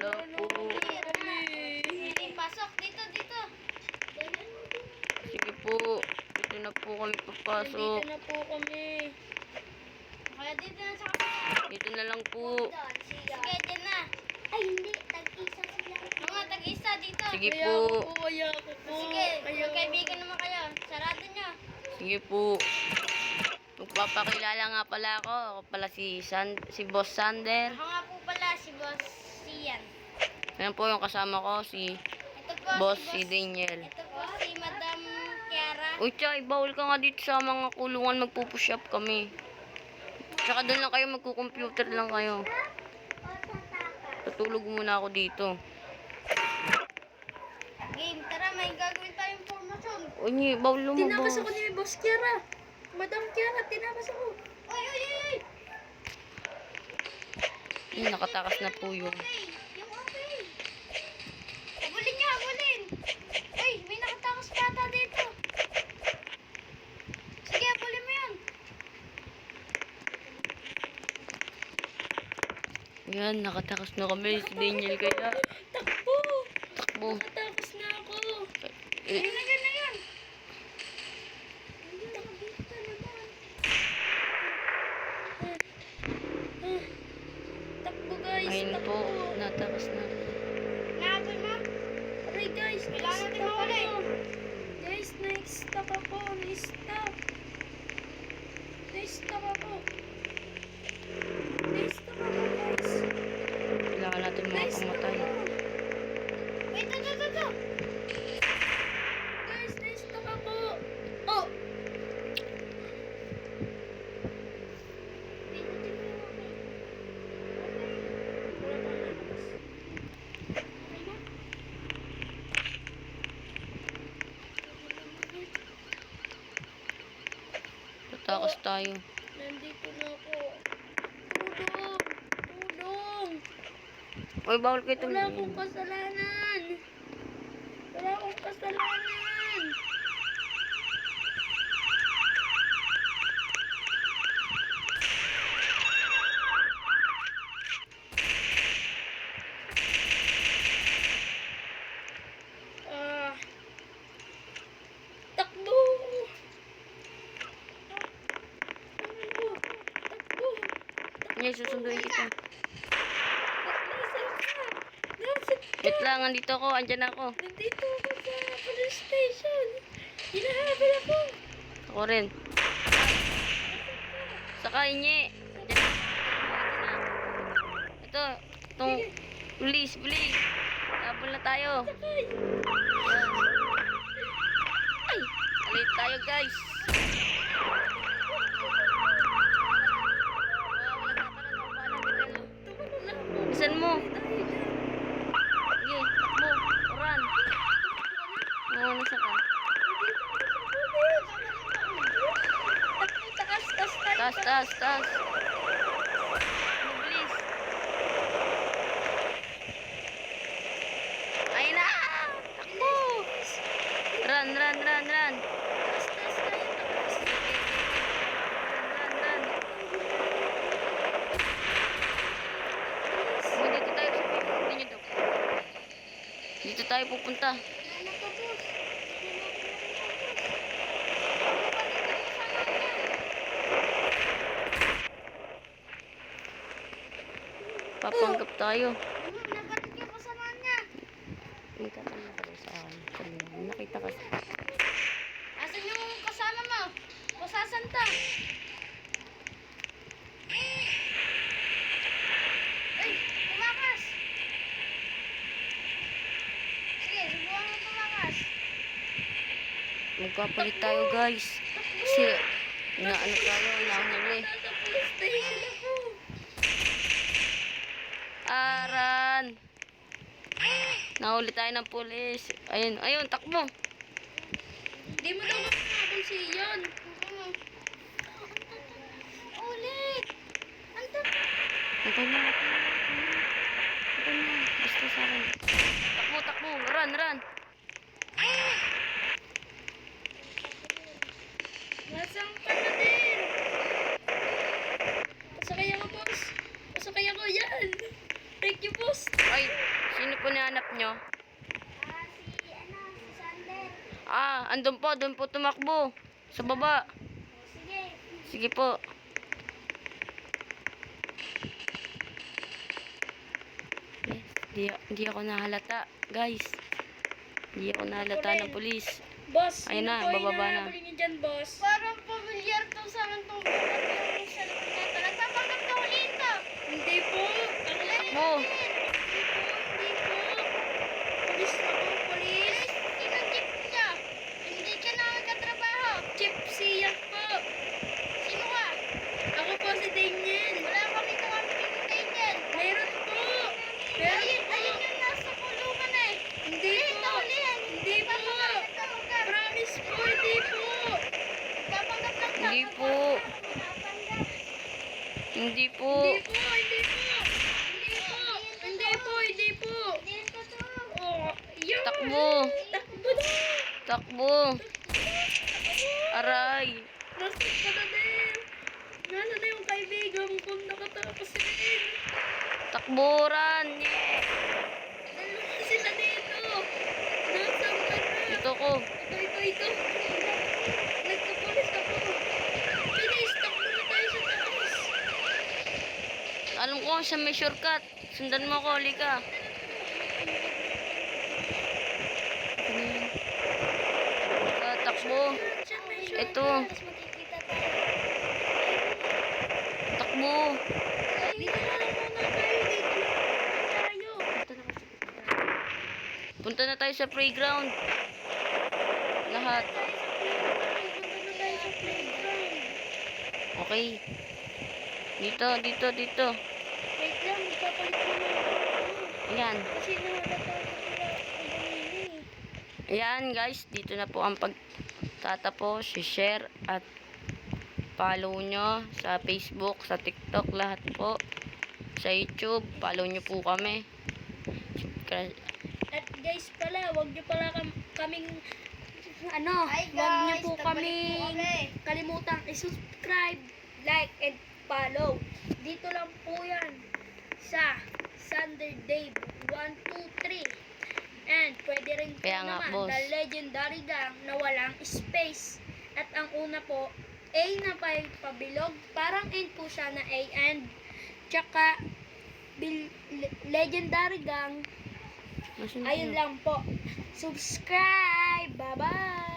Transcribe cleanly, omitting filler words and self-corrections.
Wala po. Hindi, pasok. Dito, dito. Sige po. Dito na po kami papasok. Dito na po kami. Kaya dito na sa kapatid. Dito na lang po. Sige, dyan na. Ay, hindi. Tag-isa sila. Mga tag-isa dito. Sige Kaya po. ako po, kaya ako po. Sige, Kaya magkaibigan naman kayo. Sarado nyo. Sige po. Magpapakilala nga pala ako. Ako pala si Boss Sander. Ako nga po pala si Boss Sian. Ayan po yung kasama ko, si Ito po Boss si Daniel. Ito po si Madam Kiara. Uy, Chay, bawal ka nga dito sa mga kulungan. Magpupush up kami. Tsaka doon lang kayo, magkukomputer lang kayo. Tutulog muna ako dito. Game, tara, may gagawin tayong formasyon. Uy, bawal lumabas. Tinakas ako ni Boss Kiara. Madam Kiara, tinakas ako. Uy, uy, uy, uy. Ay, nakatakas na po yun. Okay, yung okay. Habulin nyo, habulin. Uy, may nakatakas pata dito. Sige, habulin mo yun. Yan, nakatakas na kami. Si Daniel kaya. Takbo! Takbo. Nakatakas na ako. Eh, Yun na yun, na yun. Takbo guys, ayun takbo. po, natakas na. Nahabol mo? Aray guys, Kailangan natin na-stuck mahuli. ako. Guys, na-stuck ako. Na-stuck. Na-stuck ako. Na-stuck ako guys. Kailangan natin mga Na-stuck pumatay. ako. Wait, ito. Guys, na-stuck ako. Oh! Tatakas tayo. Nandito na ako. Tulong! Tulong! Uy, bawal kayo Wala akong tumingin. kasalanan. Wala akong kasalanan. Ah. Takbo! Takbo! Takbo! Ngayon, susunduin kita. Nasaan ka? Nasaan ka? Wait lang, andito ako. Andyan ako. Nandito ako sa police station. Hinahabol ako. Ako rin. Saka inye. Andyan na. Ito. Itong police. Habol na tayo. Sakay. Ay! Alit tayo, guys. Bisan mo. Sige, takbo. Run. Oo, nasa ka. Takas tayo. Taas. Mabilis. Ayun na! Takbo! Run. Takas tayo. Run. Oh, dito tayo sa pinto nyo daw. Dito tayo pupunta. Ano to, boss? Papanggap tayo. Napatid yung kasama niya. May tatanong ka daw sa akin. Sabi mo, nakita ka sa... Asan yung kasama mo? O sasan ta? Ay, tumakas. Sige, subukan mo tumakas. Magpapalit tayo, guys. Kasi, inaano tayo, nahuli. Nasa police station ako. Aran! Nahuli tayo ng pulis. Ayun, takbo. Di mo daw makahabol si Ian. Ulit. Ando. Okay na. Basta sa akin. Takbo. Run. Nasaan ka na din? Pasakay ako, boss. Pasakay ako, yan. Thank you, boss. Ay, sino po nahanap nyo? Si Sander. Andun po, doon po tumakbo. Sa baba. Sige. Sige po. Hindi ako nahalata, guys. Hindi ako nahalata ng pulis. Boss, Ayun sino na, po yung bababa na. hinahabol niyo dyan, boss? Parang pamilyar to sa akin tong yung cellphone na ito. Nagpapanggap ka ulit ito. Hindi po. Ang Takbo. Hindi po. Pulis na po, pulis. Sinong jeep niya? Hindi ka na magkatrabaho. Chip siyak po. Sino ka? Ako po si Daniel. Wala kami kakamping Daniel. Meron po. Ayun yung nasa kulungan eh. Hindi po. Hindi po. Promise po, hindi po. Nagpapanggap lang ka. Hindi po. Hindi po. Hindi po, hindi po. Hindi po. Hindi po, hindi po. Oh, yun. Takbo. Takbo na. Takbo. Aray. Nasaan ka na din? Nasa na yung kaibigan kong nakatapos rin? Takburan. Yeah. Dalawa sila dito. Nasaan ka na? Ito ko. Ito. Nagkapulis ako. Bilis, takbo na tayo sa taas. Alam ko sa may shortcut. Sundan mo ko, Lika. Takbo. Diyan may short. Ito. Takbo. Dito na lang muna tayo. Dito na lang tayo. Punta na tayo sa playground. Lahat. Punta na tayo sa playground. Okay. Dito. Wait lang, magpapalit ko na ako. Ayan. Kasi nahalata ko sila ang ganini. Ayan guys, dito na po ang pagtatapos. I-share at follow nyo sa Facebook, sa TikTok, lahat po. Sa YouTube, follow nyo po kami. At guys pala, wag nyo pala kaming Hi, wag nyo guys. po Nagbalik po kaming kami. kalimutang i-subscribe, like, and follow. Dito lang po yan sa Sander Dave 123. And pwede rin po Kaya nga, naman boss. the legendary gang na walang space. At ang una po, A na pabilog. Parang N po siya na A and tsaka legendary gang. Ayun lang po. Subscribe. Bye-bye.